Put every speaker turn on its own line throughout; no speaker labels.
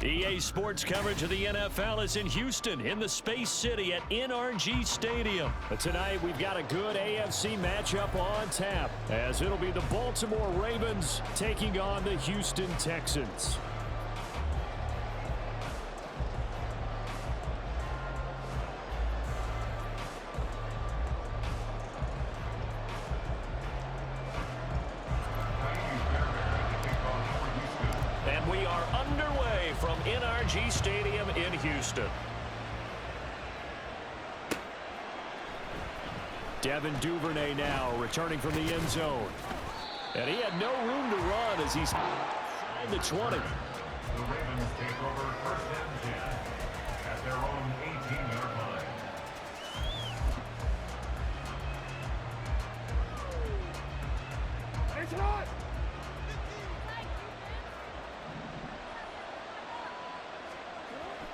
EA Sports coverage of the NFL is in Houston in the Space City at NRG Stadium. But tonight we've got a good AFC matchup on tap, as it'll be the Baltimore Ravens taking on the Houston Texans. And we are underway from NRG Stadium in Houston. Devin Duvernay now returning from the end zone. And he had no room to run as he's at the 20.
The Ravens take over first and 10 at their own 18-yard line. It's on!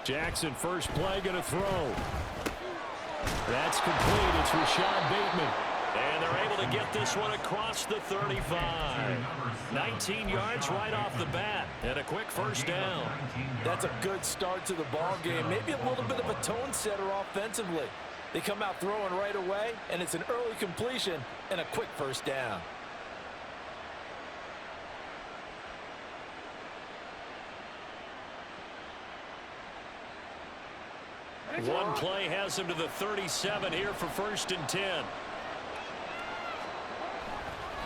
Jackson, first play, going to throw. That's complete. It's Rashad Bateman. And they're able to get this one across the 35. 19 yards right off the bat. And a quick first down.
That's a good start to the ball game. Maybe a little bit of a tone setter offensively. They come out throwing right away, and it's an early completion and a quick first down.
One play has him to the 37 here for first and 10.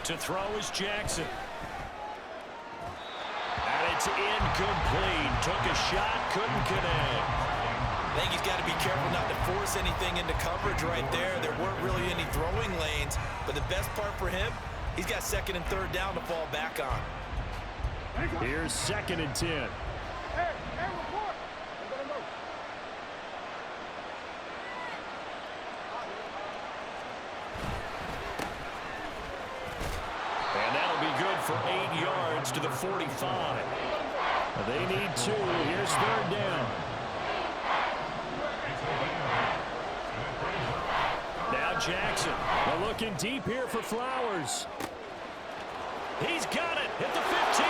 To throw is Jackson. And it's incomplete. Took a shot, couldn't connect.
I think he's got to be careful not to force anything into coverage right there. There weren't really any throwing lanes, but the best part for him, he's got second and third down to fall back on.
Here's second and 10. And that'll be good for 8 yards to the 45. They need 2. Here's third down. Now Jackson. They're looking deep here for Flowers. He's got it at the 15.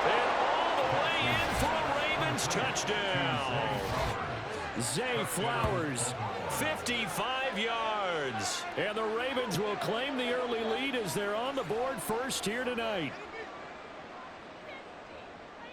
And all the way in for a Ravens touchdown. Zay Flowers, 55 yards. And the Ravens will claim the early lead as they're on the board first here tonight.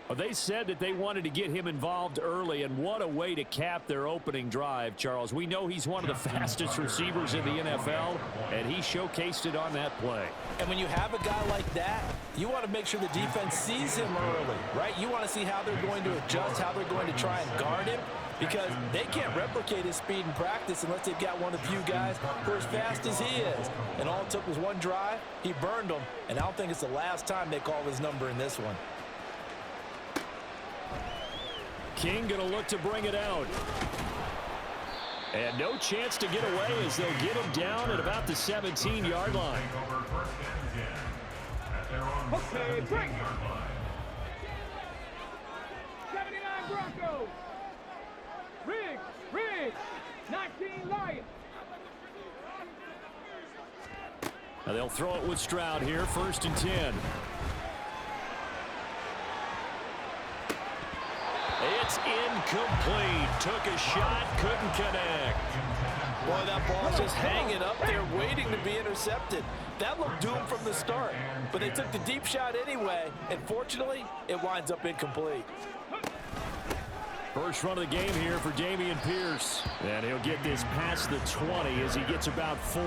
Well, they said that they wanted to get him involved early, and what a way to cap their opening drive, Charles. We know he's one of the fastest receivers in the NFL, and he showcased it on that play.
And when you have a guy like that, you want to make sure the defense sees him early, right? You want to see how they're going to adjust, how they're going to try and guard him, because they can't replicate his speed in practice unless they've got one of the few guys who are as fast as he is. And all it took was one drive. He burned them, and I don't think it's the last time they call his number in this one.
King going to look to bring it out. And no chance to get away as they'll get him down at about the 17-yard line.
Okay, break. 79 Broncos. Riggs, 19 Lions.
Now they'll throw it with Stroud here, first and 10. It's incomplete. Took a shot, couldn't connect.
Boy, that ball's just hanging up there waiting to be intercepted. That looked doomed from the start, but they took the deep shot anyway, and fortunately, it winds up incomplete.
First run of the game here for Dameon Pierce. And he'll get this past the 20 as he gets about 4.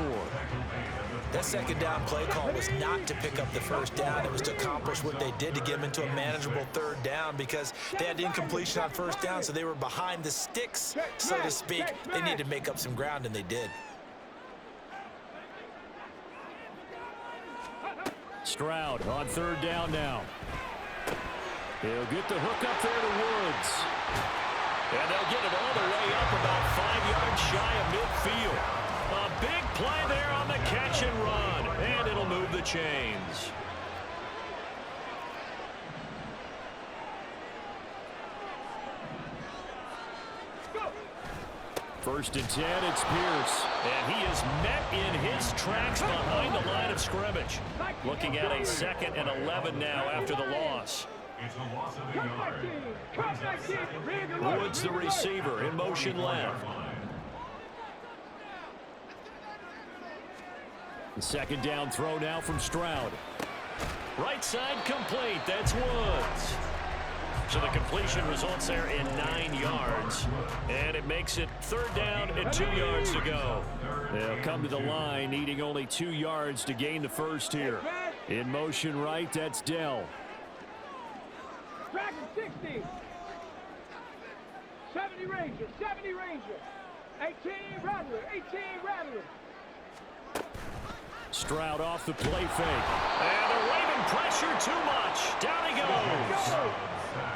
That second down play call was not to pick up the first down. It was to accomplish what they did to get them into a manageable third down because they had incompletion on first down, so they were behind the sticks, so to speak. They needed to make up some ground, and they did.
Stroud on third down now. He'll get the hook up there to Woods. And they'll get it all the way up about 5 yards shy of midfield. A big play there on the catch and run. And it'll move the chains. First and 10, it's Pierce. And he is met in his tracks behind the line of scrimmage. Looking at a 2nd and 11 now after the loss.
It's a loss of a
Cut
yard.
19. Cut 19. Read the left.
Woods the
Read the left.
receiver in motion left. The second down throw now from Stroud. Right side complete. That's Woods. So the completion results there in 9 yards. And it makes it third down and 2 yards to go. They'll come to the line needing only 2 yards to gain the first here. In motion right, that's Dell.
Dragon 60. 70 Ranger. 70 Ranger. 18 Rattler. 18 Rattler.
Stroud off the play fake. And the Raven pressure too much. Down he goes.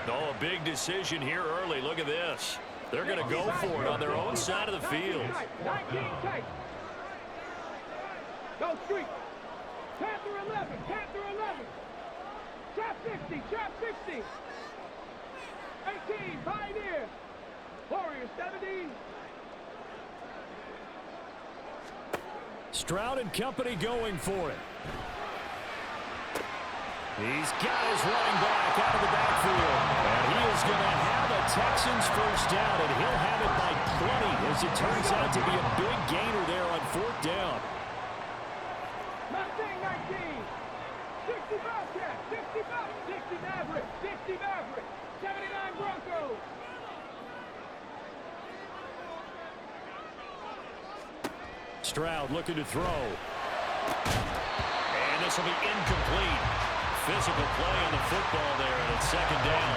Oh, a big decision here early. Look at this. They're going to go for it on their own side of the field.
19 tight. Go street. Panther 11. Panther 11. Trap 60. Trap 60. 18. Pioneer. Warrior 70.
Stroud and company going for it. He's got his running back out of the backfield. And he is going to have a Texans first down, and he'll have it by plenty as it turns out to be a big gainer there on fourth down.
Mustang 19. 60 Bobcat. 60 Maverick. 60 Maverick. 79 Broncos.
Stroud looking to throw. And this will be incomplete. Physical play on the football there, and it's second down.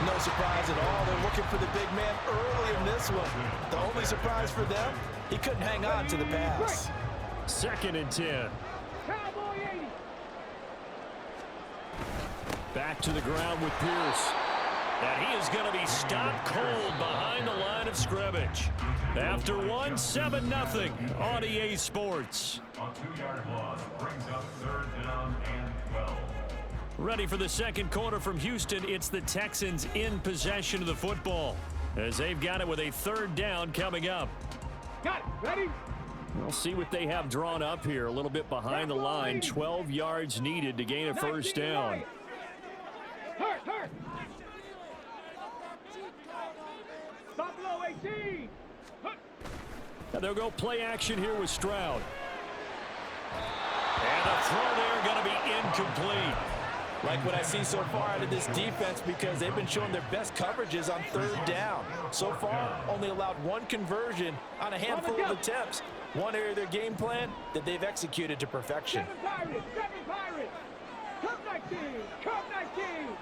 No surprise at all. They're looking for the big man early in this one. The only surprise for them, he couldn't hang on to the pass.
Second and 10.
Cowboy 80. Back
to the ground with Pierce. And he is going to be stopped cold behind the line of scrimmage. After 7-0 on EA Sports.
A 2-yard loss brings up third down and 12.
Ready for the second quarter from Houston. It's the Texans in possession of the football as they've got it with a third down coming up.
Got it. Ready?
We'll see what they have drawn up here. A little bit behind the line. 12 yards needed to gain a first down.
Hurt. Buffalo 18.
And they'll go play action here with Stroud. And the throw there going to be incomplete.
Like what I see so far out of this defense, because they've been showing their best coverages on third down. So far, only allowed one conversion on a handful of attempts. One area of their game plan that they've executed to perfection.
7 Pirates. Cup 19. Cup 19.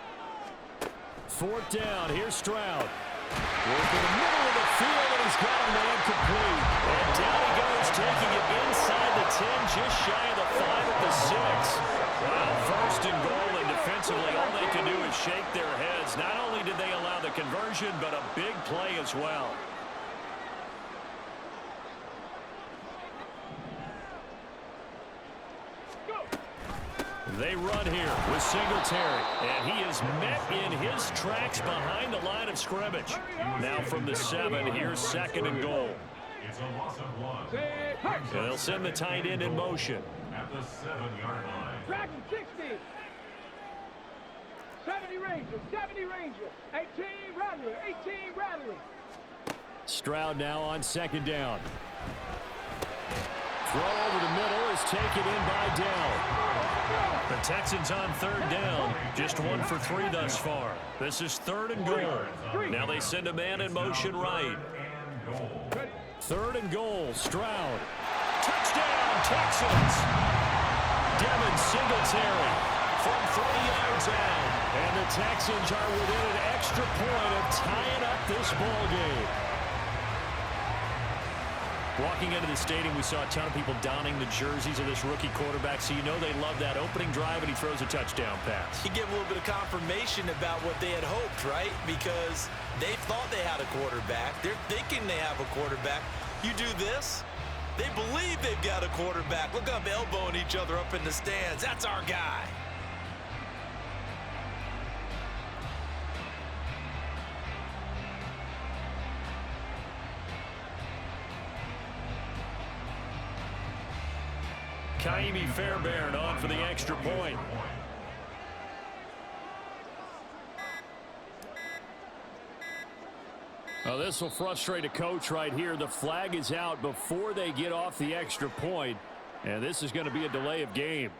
Fourth down. Here's Stroud. Working the middle of the field, and he's got a man complete. And down he goes, taking it inside the 10, just shy of the 5 at the 6. Wow, first and goal, and defensively, all they can do is shake their heads. Not only did they allow the conversion, but a big play as well. They run here with Singletary, and he is met in his tracks behind the line of scrimmage. Now from the 7, here's second and goal.
It's a loss of 1.
So they'll send the tight end in motion.
At the 7-yard line.
Dragon 60. 70 Ranger. 70 Ranger. 18 Rattler. 18 Rattler.
Stroud now on second down. Throw over the middle is taken in by Dell. The Texans on third down. Just 1 for 3 thus far. This is third and goal. Now they send a man in motion right. Third and goal. Stroud. Touchdown, Texans. Devin Singletary from 3 yards out. And the Texans are within an extra point of tying up this ball game. Walking into the stadium, we saw a ton of people donning the jerseys of this rookie quarterback, so you know they love that opening drive, and he throws a touchdown pass.
You get a little bit of confirmation about what they had hoped, right? Because they thought they had a quarterback. They're thinking they have a quarterback. You do this, they believe they've got a quarterback. Look up, elbowing each other up in the stands. That's our guy. Kaimi Fairbairn on for the extra point.
Well, this will frustrate a coach right here. The flag is out before they get off the extra point, and this is going to be a delay of game.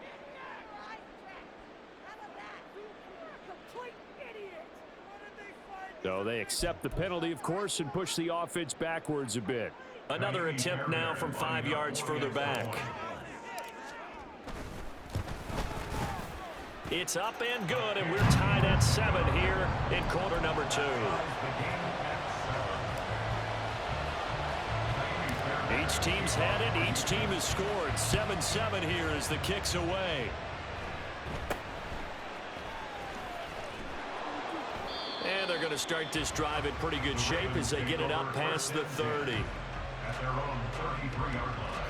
So they accept the penalty, of course, and push the offense backwards a bit.
Another attempt now from 5 yards further back. It's up and good, and we're tied at 7 here in quarter number 2.
Each team's had it. Each team has scored. 7-7 here as the kick's away.
And they're going to start this drive in pretty good shape as they get it up past the 30.
At their own 33-yard line.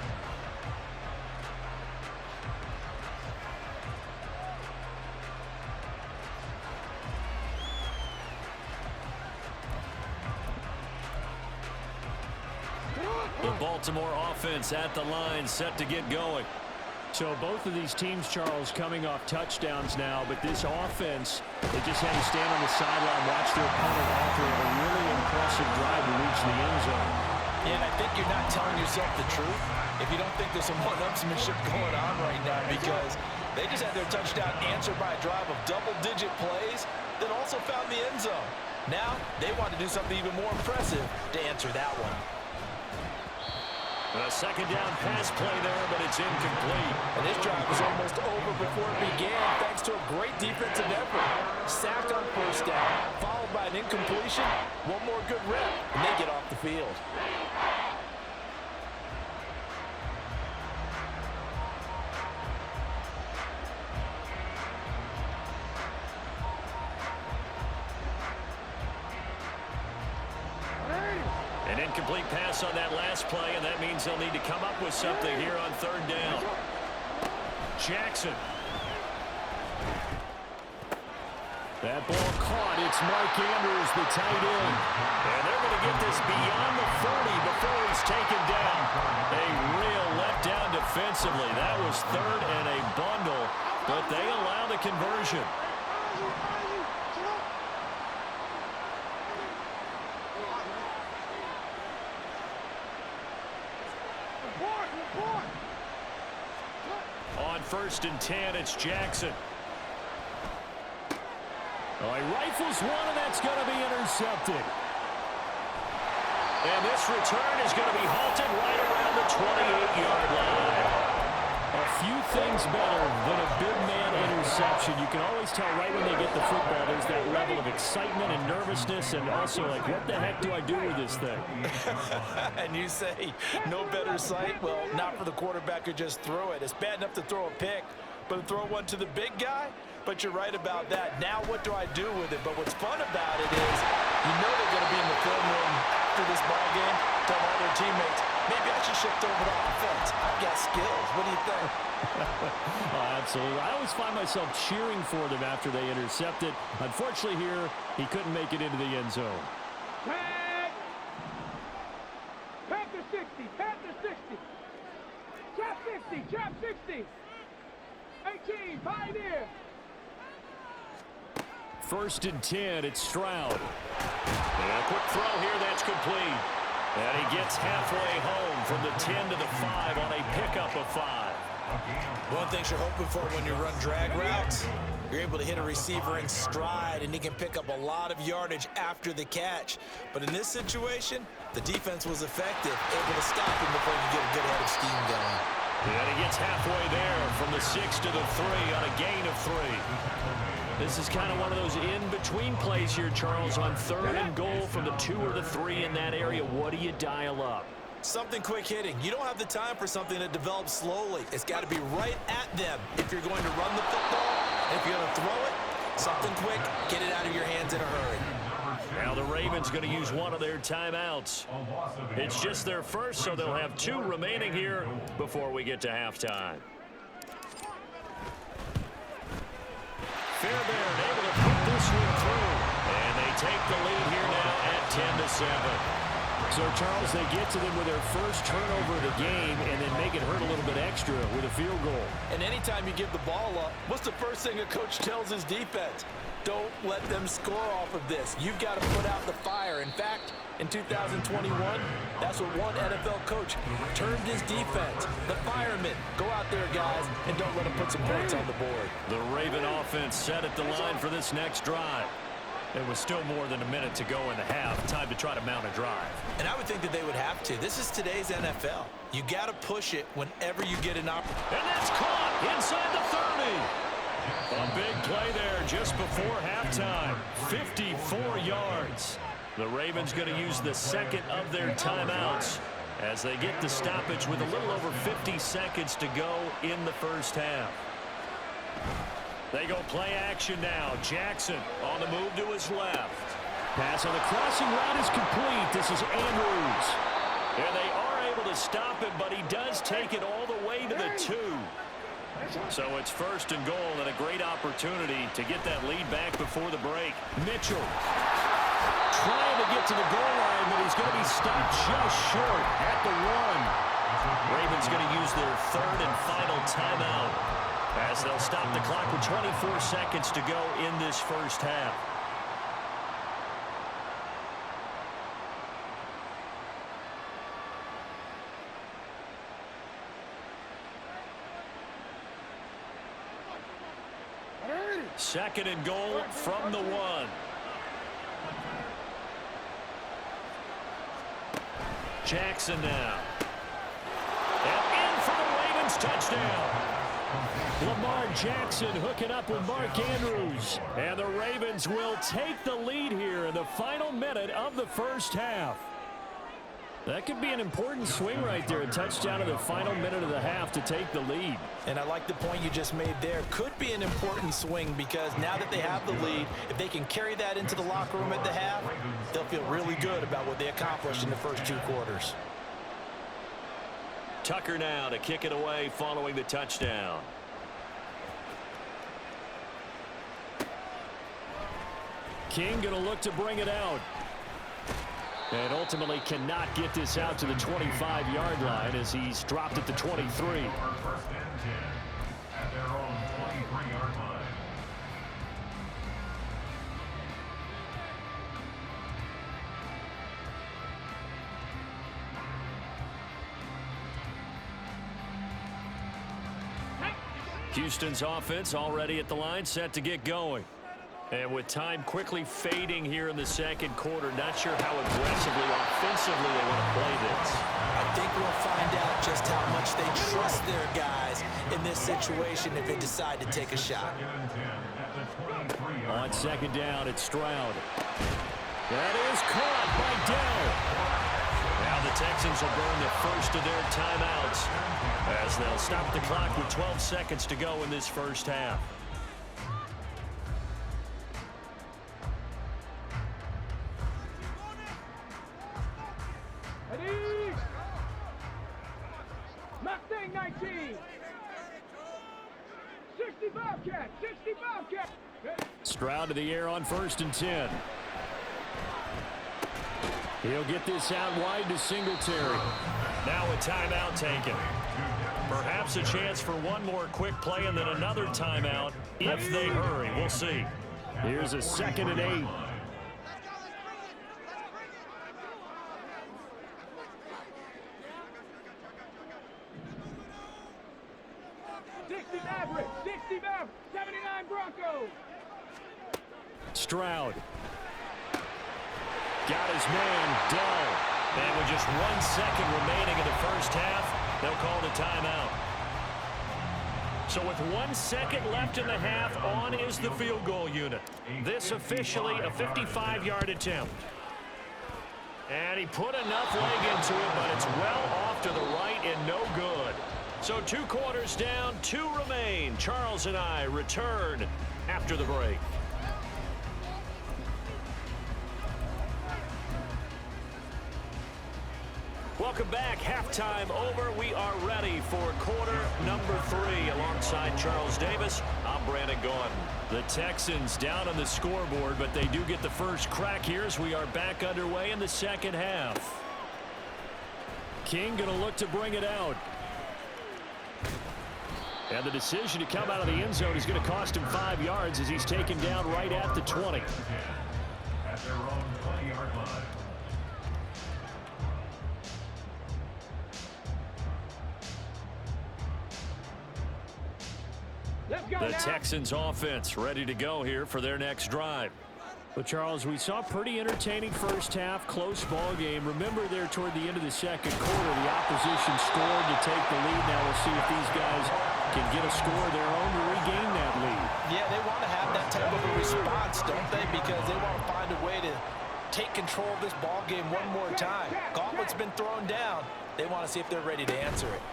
The Baltimore offense at the line, set to get going.
So both of these teams, Charles, coming off touchdowns now, but this offense, they just had to stand on the sideline, watch their opponent offer a really impressive drive to reach the end zone.
And I think you're not telling yourself the truth if you don't think there's some one-upsmanship going on right now, because they just had their touchdown answered by a drive of double-digit plays that also found the end zone. Now they want to do something even more impressive to answer that one.
A second down pass play there, but it's incomplete.
And this drive was almost over before it began, thanks to a great defensive effort. Sacked on first down, followed by an incompletion. One more good rep, and they get off the field.
An incomplete pass on that last play, and that means they'll need to come up with something here on third down. Jackson. That ball caught. It's Mark Andrews, the tight end. And they're going to get this beyond the 30 before he's taken down. A real letdown defensively. That was third and a bundle, but they allow the conversion. On 1st and 10, it's Jackson. Oh, he rifles one, and that's going to be intercepted. And this return is going to be halted right around the 28-yard line. A few things better than a big man interception. You can always tell right when they get the football, there's that level of excitement and nervousness, and also like, what the heck do I do with this thing?
And you say, no better sight? Well, not for the quarterback who just threw it. It's bad enough to throw a pick, but to throw one to the big guy? But you're right about that. Now what do I do with it? But what's fun about it is, you know they're going to be in the film room after this ball game, tell all their teammates, maybe I should shift over to offense. I've got skills. What do you think?
Oh, absolutely. I always find myself cheering for them after they intercept it. Unfortunately here, he couldn't make it into the end zone.
Tag! Panther 60, Panther 60. Trap 60, trap 60. 18, Pioneer.
1st and 10, it's Stroud. And a quick throw here, that's complete. And he gets halfway home from the 10 to the 5 on a pickup of 5.
One thing you're hoping for when you run drag routes, you're able to hit a receiver in stride, and he can pick up a lot of yardage after the catch. But in this situation, the defense was effective, able to stop him before he could get a good head of steam going.
And he gets halfway there from the 6 to the 3 on a gain of 3. This is kind of one of those in-between plays here, Charles, on 3rd and goal from the 2 or the 3 in that area. What do you dial up?
Something quick hitting. You don't have the time for something that develops slowly. It's got to be right at them if you're going to run the football. And if you're going to throw it, something quick, get it out of your hands in a hurry.
Now the Ravens going to use one of their timeouts. It's just their first, so they'll have 2 remaining here before we get to halftime. Fairbairn able to put this one through. And they take the lead here now at 10-7. So, Charles, they get to them with their first turnover of the game and then make it hurt a little bit extra with a field goal.
And anytime you give the ball up, what's the first thing a coach tells his defense? Don't let them score off of this. You've got to put out the fire. In fact, in 2021, that's what one NFL coach termed his defense. The firemen. Go out there, guys, and don't let them put some points on the board.
The Raven offense set at the line for this next drive.
It was still more than a minute to go in the half. Time to try to mount a drive.
And I would think that they would have to. This is today's NFL. You got to push it whenever you get an opportunity.
And that's caught inside the 30. A big play there just before halftime. 54 yards. The Ravens going to use the second of their timeouts as they get the stoppage with a little over 50 seconds to go in the first half. They go play action now. Jackson on the move to his left. Pass on the crossing route is complete. This is Andrews. And they are able to stop him, but he does take it all the way to the 2. So it's first and goal and a great opportunity to get that lead back before the break. Mitchell trying to get to the goal line, but he's going to be stopped just short at the 1. Ravens going to use their third and final timeout as they'll stop the clock with 24 seconds to go in this first half. Second and goal from the 1. Jackson now. And in for the Ravens touchdown. Lamar Jackson hooking up with Mark Andrews. And the Ravens will take the lead here in the final minute of the first half. That could be an important swing right there. A touchdown in the final minute of the half to take the lead.
And I like the point you just made there. Could be an important swing because now that they have the lead, if they can carry that into the locker room at the half, they'll feel really good about what they accomplished in the first 2 quarters.
Tucker now to kick it away following the touchdown.
King going to look to bring it out. And ultimately cannot get this out to the 25-yard line as he's dropped at the 23.
First and 10 at their own 23-yard line.
Houston's offense already at the line, set to get going. And with time quickly fading here in the second quarter, not sure how aggressively, offensively they want to play this.
I think we'll find out just how much they trust their guys in this situation if they decide to take a shot.
On second down, it's Stroud. That is caught by Dell.
Now the Texans will burn the first of their timeouts as they'll stop the clock with 12 seconds to go in this first half.
Mustang 19. 60 Bobcat. 60 Bobcat.
Stroud to the air on first and 10. He'll get this out wide to Singletary.
Now a timeout taken. Perhaps a chance for one more quick play and then another timeout if they hurry. We'll see.
Here's a 2nd and 8.
Maverick, 60 Maverick, 79 Broncos.
Stroud. Got his man, Dell.
And with just 1 second remaining in the first half, they'll call the timeout.
So with 1 second left in the half, on is the field goal unit. This officially a 55-yard attempt. And he put enough leg into it, but it's well off to the right and no good. So 2 quarters down, 2 remain. Charles and I return after the break. Welcome back. Halftime over. We are ready for quarter number 3. Alongside Charles Davis, I'm Brandon Gordon. The Texans down on the scoreboard, but they do get the first crack here as we are back underway in the second half. King going to look to bring it out. And the decision to come out of the end zone is going to cost him 5 yards as he's taken down right at the 20.
At their own 20-yard line.
The Texans offense ready to go here for their next drive. But, Charles, we saw a pretty entertaining first half, close ball game. Remember there toward the end of the second quarter, the opposition scored to take the lead. Now we'll see if these guys can get a score of their own to regain that lead.
Yeah, they want to have that type of a response, don't they? Because they want to find a way to take control of this ball game one more time. Gauntlet's been thrown down. They want to see if they're ready to answer it.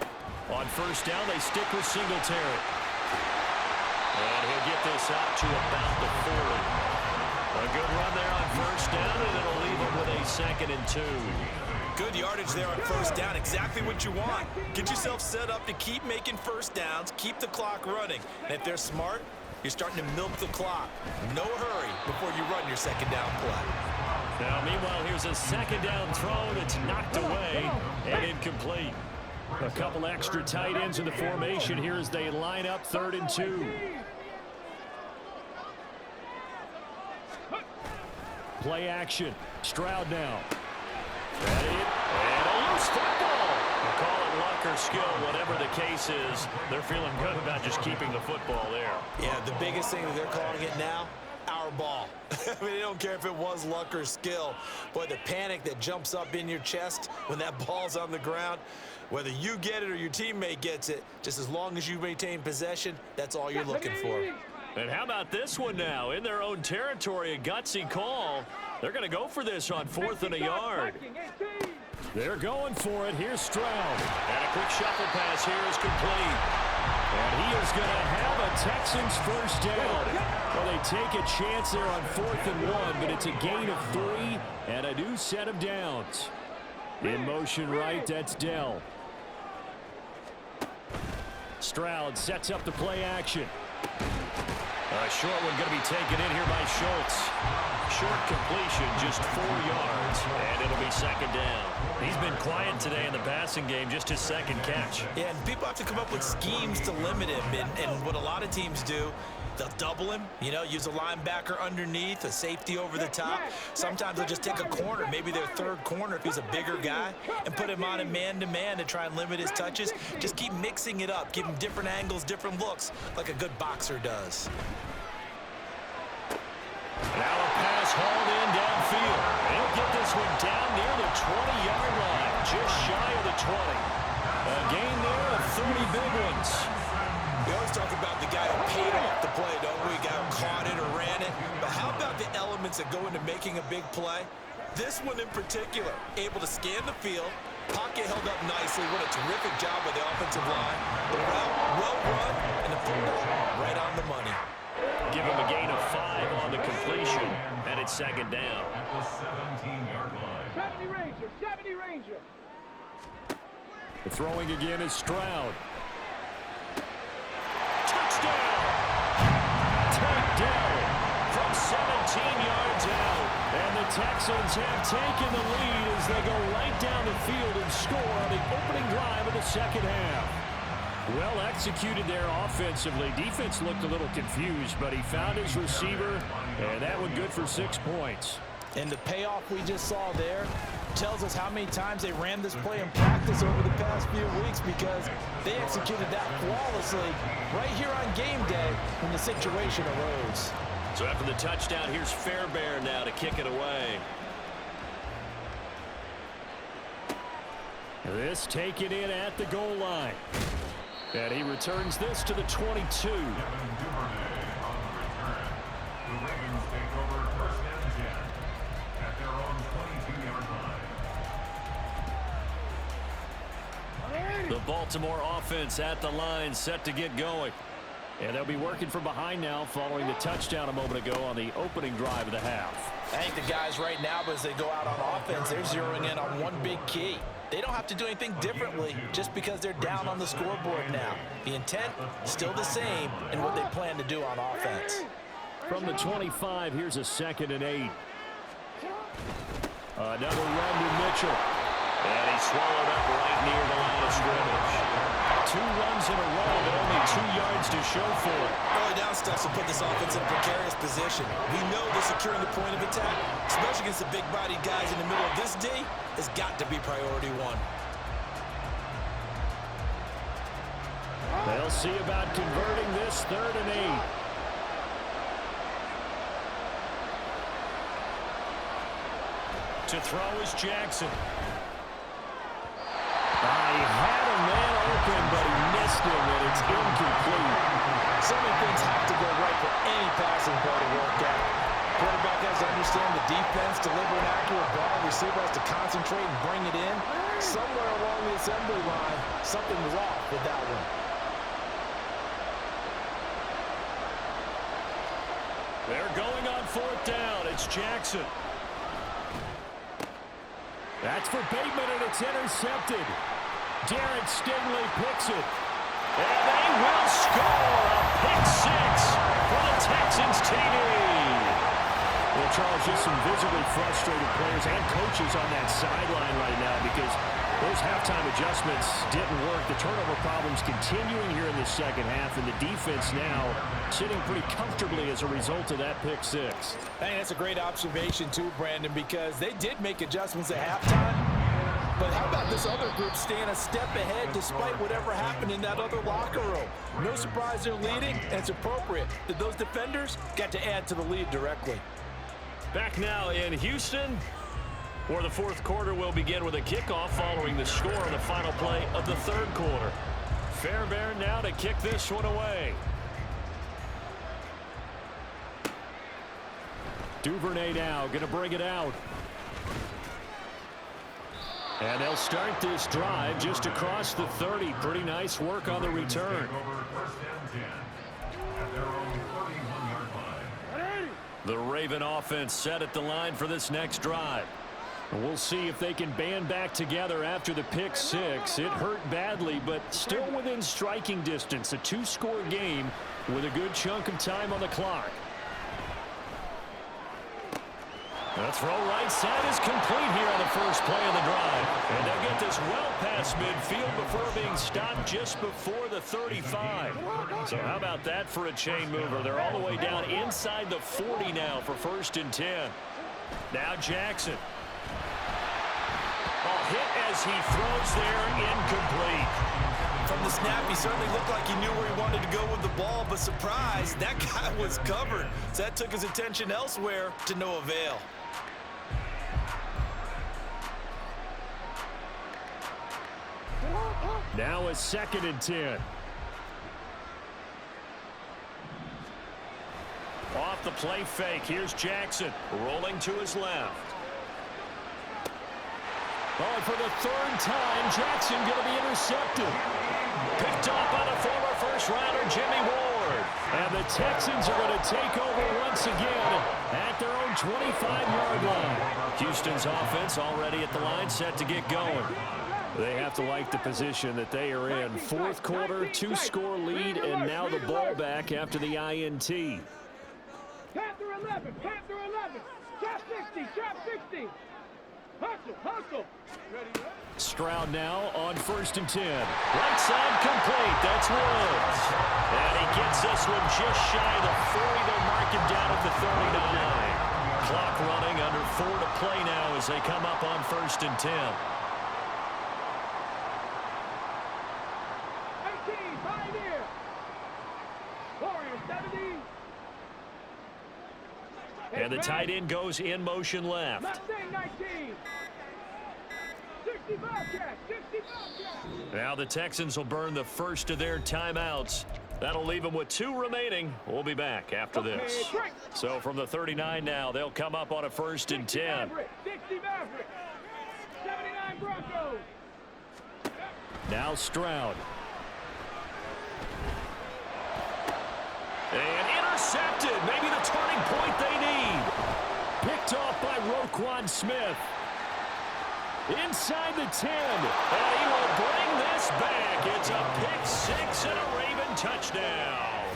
On first down, they stick with Singletary. And he'll get this out to about the 40. A good run there on first down, and it'll leave him with a 2nd and 2.
Good yardage there on first down. Exactly what you want. Get yourself set up to keep making first downs, keep the clock running. And if they're smart, you're starting to milk the clock. No hurry before you run your second down play.
Now, meanwhile, here's a second down throw that's knocked away and incomplete. A couple extra tight ends in the formation here as they line up 3rd and 2. Play action. Stroud now. Ready? And a loose football. We'll call it luck or skill, whatever the case is. They're feeling good about just keeping the football there.
Yeah, the biggest thing that they're calling it now, our ball. I mean, they don't care if it was luck or skill. Boy, the panic that jumps up in your chest when that ball's on the ground, whether you get it or your teammate gets it, just as long as you maintain possession, that's all you're looking for.
And how about this one now? In their own territory, a gutsy call. They're going to go for this on 4th and a yard. They're going for it. Here's Stroud. And a quick shuffle pass here is complete. And he is going to have a Texans first down. Well, they take a chance there on 4th and 1, but it's a gain of 3 and a new set of downs. In motion right, that's Dell. Stroud sets up the play action. A short one going to be taken in here by Schultz. Short completion, just 4 yards, and it'll be 2nd down. He's been quiet today in the passing game, just his 2nd catch.
Yeah, and people have to come up with schemes to limit him, and what a lot of teams do, they'll double him, use a linebacker underneath, a safety over the top. Sometimes they'll just take a corner, maybe their 3rd corner if he's a bigger guy, and put him on a man-to-man to try and limit his touches. Just keep mixing it up, give him different angles, different looks, like a good boxer does.
Now a pass hauled in downfield. They'll get this one down near the 20-yard line, just shy of the 20. A gain there of 30 big ones.
We always talk about the guy who paid off the play, don't we? Guy who caught it or ran it. But how about the elements that go into making a big play? This one in particular, able to scan the field, pocket held up nicely. What a terrific job by the offensive line. The route well run, and the football right on the money.
Give him a gain of 5 on the completion, and it's 2nd down.
At the 17-yard line.
70 Ranger, 70 Ranger.
The throwing again is Stroud. Touchdown! Take down from 17 yards out. And the Texans have taken the lead as they go right down the field and score on the opening drive of the 2nd half. Well executed there offensively. Defense looked a little confused, but he found his receiver, and that one good for 6 points.
And the payoff we just saw there tells us how many times they ran this play in practice over the past few weeks, because they executed that flawlessly right here on game day when the situation arose.
So after the touchdown, here's Fairbairn now to kick it away. This taken in at the goal line. And he returns this to the 22.
The Ravens take over 1st and 10 at their own 22-yard line.
The Baltimore offense at the line, set to get going. And they'll be working from behind now following the touchdown a moment ago on the opening drive of the half.
I think the guys right now, as they go out on offense, they're zeroing in on one big key. They don't have to do anything differently just because they're down on the scoreboard now. The intent, still the same in what they plan to do on offense.
From the 25, here's a 2nd and 8. Another run to Mitchell.
And he swallowed up right near the line of scrimmage. 2 runs in a row, but only 2 yards to show for it.
Early down stuff to put this offense in a precarious position. We know that securing the point of attack, especially against the big-bodied guys in the middle of this D, has got to be priority 1.
They'll see about converting this 3rd and 8. To throw is Jackson. He had a man open, but he missed him, and it's incomplete.
So many things have to go right for any passing play to work out. Quarterback has to understand the defense, deliver an accurate ball. Receiver has to concentrate and bring it in. Somewhere along the assembly line, something was off with that one.
They're going on 4th down. It's Jackson. That's for Bateman, and it's intercepted. Darren Stingley picks it. And they will score a pick 6 for the Texans TD. Well, Charles, just some visibly frustrated players and coaches on that sideline right now because those halftime adjustments didn't work. The turnover problems continuing here in the second half, and the defense now sitting pretty comfortably as a result of that pick 6.
Hey, that's a great observation too, Brandon, because they did make adjustments at halftime. But how about this other group staying a step ahead despite whatever happened in that other locker room? No surprise they're leading, and it's appropriate that those defenders got to add to the lead directly.
Back now in Houston, where the 4th quarter will begin with a kickoff following the score on the final play of the 3rd quarter. Fairbairn now to kick this one away.
Duvernay now going to bring it out. And they'll start this drive just across the 30. Pretty nice work on the return. The Raven offense set at the line for this next drive. We'll see if they can band back together after the pick 6. It hurt badly, but still within striking distance. A 2-score game with a good chunk of time on the clock. The throw right side is complete here on the first play of the drive. And they'll get this well past midfield before being stopped just before the 35. So how about that for a chain mover? They're all the way down inside the 40 now for 1st and 10. Now Jackson. Ball hit as he throws there, incomplete.
From the snap, he certainly looked like he knew where he wanted to go with the ball, but surprise, that guy was covered. So that took his attention elsewhere to no avail.
Now a 2nd and 10. Off the play fake. Here's Jackson rolling to his left. Oh, and for the 3rd time, Jackson going to be intercepted. Picked off by the former first-rounder Jimmy Ward. And the Texans are going to take over once again at their own 25-yard line. Houston's offense already at the line, set to get going. They have to like the position that they are in. 4th quarter, 2-score lead, and now the ball back after the INT.
Panther 11, Panther 11. Trap 60, trap 60. Hustle, hustle.
Stroud now on 1st and 10. Right side complete. That's Woods. And he gets this one just shy of the 40. They'll mark him down at the 39. Clock running, under 4 to play now as they come up on 1st and 10.
18, Pioneer. Warrior 70.
And the tight end goes in motion left.
Mustang 19. 65 catch, 65 catch.
Now the Texans will burn the first of their timeouts. That'll leave them with 2 remaining. We'll be back after this. So from the 39 now, they'll come up on a 1st and 10.
60 Maverick. 79 Broncos.
Now Stroud. And intercepted. Maybe the turning point they need. Picked off by Roquan Smith. Inside the 10. And he will bring this back. It's a pick 6 and a Raven touchdown.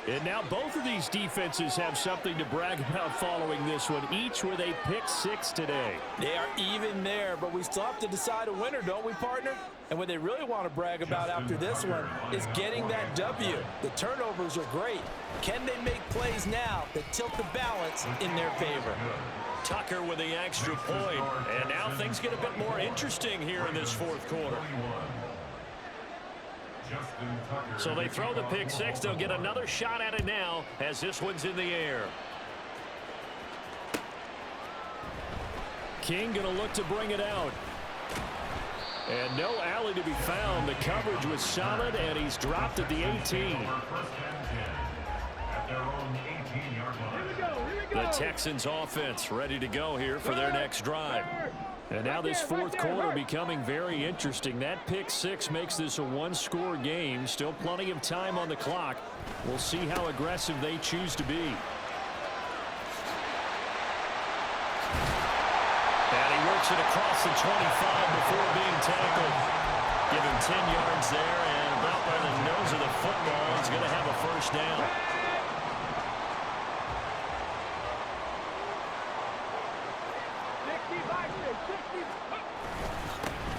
And now both of these defenses have something to brag about following this one, each with a pick-6 today.
They are even there, but we still have to decide a winner, don't we, partner? And what they really want to brag about after this one is getting that W. The turnovers are great. Can they make plays now that tilt the balance in their favor?
Tucker with the extra point. And now things get a bit more interesting here in this fourth quarter. So they throw the pick-6. They'll get another shot at it now as this one's in the air. King going to look to bring it out. And no alley to be found. The coverage was solid, and he's dropped at the 18. The Texans offense ready to go here for their next drive. And now this fourth quarter becoming very interesting. That pick-6 makes this a one-score game. Still plenty of time on the clock. We'll see how aggressive they choose to be. And he works it across the 25 before being tackled. Give him 10 yards there, and about by the nose of the football, he's going to have a first down.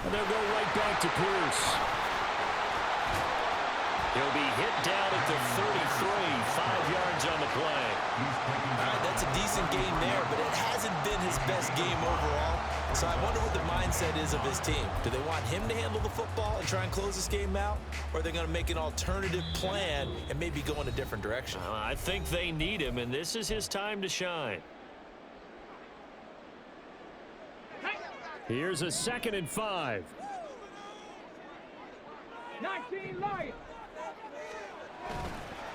And they'll go right back to Pierce. He'll be hit down at the 33, 5 yards on the play.
All right, that's a decent game there, but it hasn't been his best game overall. So I wonder what the mindset is of his team. Do they want him to handle the football and try and close this game out? Or are they going to make an alternative plan and maybe go in a different direction?
I think they need him, and this is his time to shine.
Here's a 2nd and 5.
19 Lions.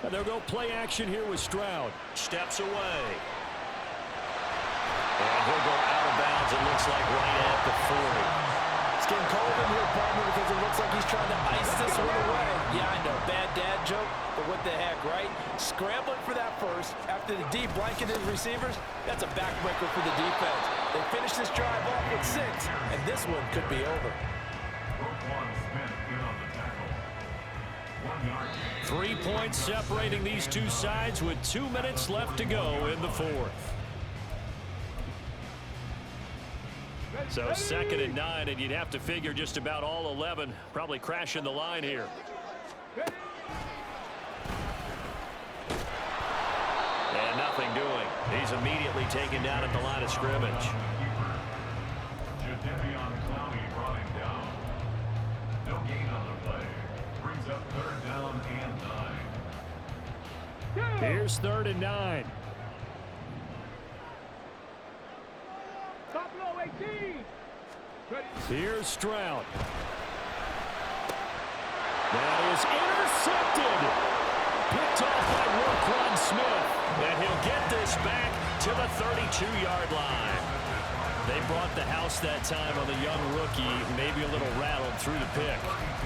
And they'll go play action here with Stroud.
Steps away. And he'll go out of bounds, it looks like, right at the 40.
It's getting cold in here, partner, because it looks like he's trying to ice this one away. Yeah, I know, bad dad joke, but what the heck, right? Scrambling for that first after the D blanketed receivers, that's a backbreaker for the defense. They finish this drive off with 6, and this one could be over.
3 points separating these two sides with 2 minutes left to go in the fourth. So 2nd and 9, and you'd have to figure just about all 11 probably crashing the line here. And nothing doing. He's immediately taken down at the line of scrimmage.
No gain on the play. Brings up 3rd down and 9.
Here's 3rd and 9.
Buffalo 18.
Here's Stroud. That is intercepted. Picked off by Roquan Smith. And he'll get this back to the 32-yard line. They brought the house that time on the young rookie, maybe a little rattled through the pick.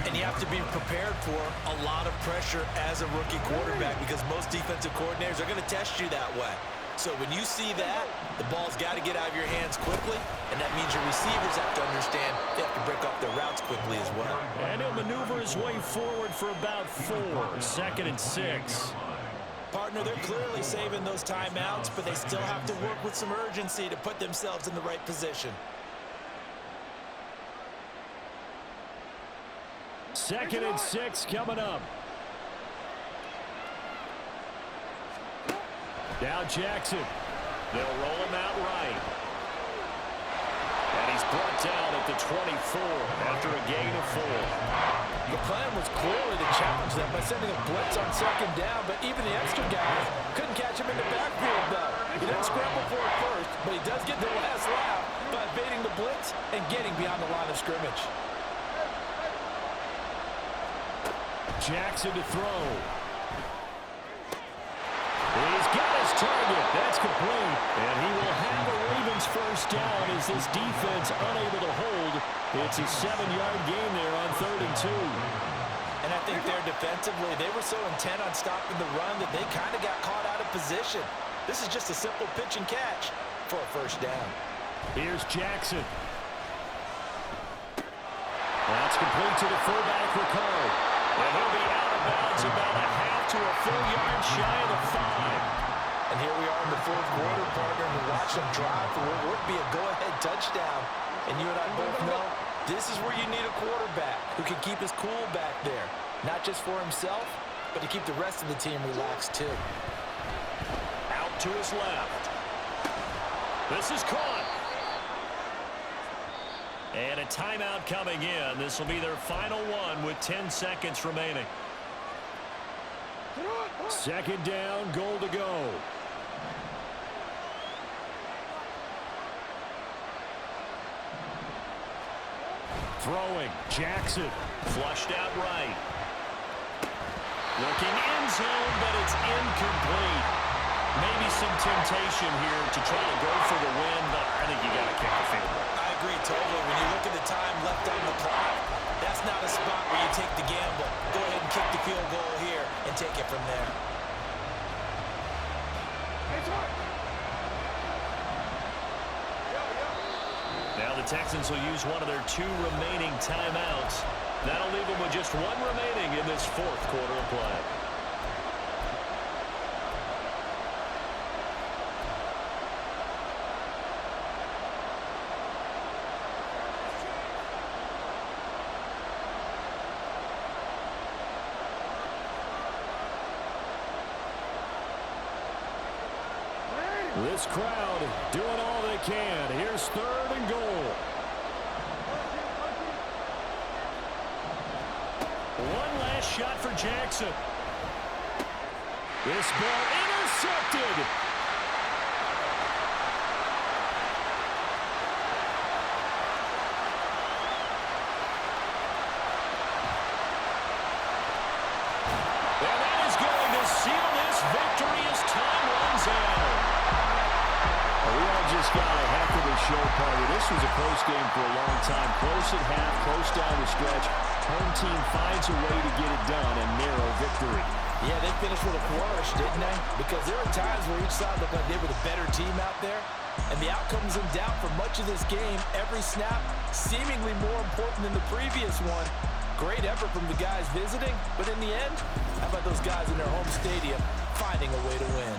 And you have to be prepared for a lot of pressure as a rookie quarterback because most defensive coordinators are going to test you that way. So when you see that, the ball's got to get out of your hands quickly, and that means your receivers have to understand they have to break up their routes quickly as well.
And he'll maneuver his way forward for about 4, 2nd and 6.
Partner, they're clearly saving those timeouts, but they still have to work with some urgency to put themselves in the right position.
2nd and 6 coming up. Now Jackson.
They'll roll him out right. And he's brought down at the 24 after a gain of 4.
The plan was clearly to challenge them by sending a blitz on 2nd down, but even the extra guys couldn't catch him in the backfield, though. He didn't scramble for it first, but he does get the last laugh by evading the blitz and getting beyond the line of scrimmage.
Jackson to throw. He's got his target. That's complete. And he will have a Ravens first down as this defense unable to hold. It's a 7-yard gain there on 3rd and 2.
And I think there defensively, they were so intent on stopping the run that they kind of got caught out of position. This is just a simple pitch and catch for a first down.
Here's Jackson. That's complete to the fullback, Ricard.
And he'll be out of
bounds about a half to a full yard shy of the 5.
And here we are in the fourth quarter, partner, and watch them drive for what would be a go-ahead touchdown. And you and I both know this is where you need a quarterback who can keep his cool back there. Not just for himself, but to keep the rest of the team relaxed too.
Out to his left. This is caught. And a timeout coming in. This will be their final one with 10 seconds remaining. Second down, goal to go. Throwing, Jackson. Flushed out right. Looking end zone, but it's incomplete. Maybe some temptation here to try to go for the win, but I think you got to kick the field goal.
I agree totally. When you look at the time left on the clock, that's not a spot where you take the gamble. Go ahead and kick the field goal here and take it from there.
Now the Texans will use one of their 2 remaining timeouts. That'll leave them with just 1 remaining in this fourth quarter of play. This crowd doing all they can. Here's third and goal. One last shot for Jackson. This ball intercepted. And that is going to seal this victory as time runs out. We all just got a heck of a show party. This was a close game for a long time. Close at half, close down the stretch. Home team finds a way to get it done, a narrow victory.
Yeah, they finished with a flourish, didn't they? Because there were times where each side looked like they were the better team out there. And the outcome's in doubt for much of this game. Every snap seemingly more important than the previous one. Great effort from the guys visiting. But in the end, how about those guys in their home stadium finding a way to win?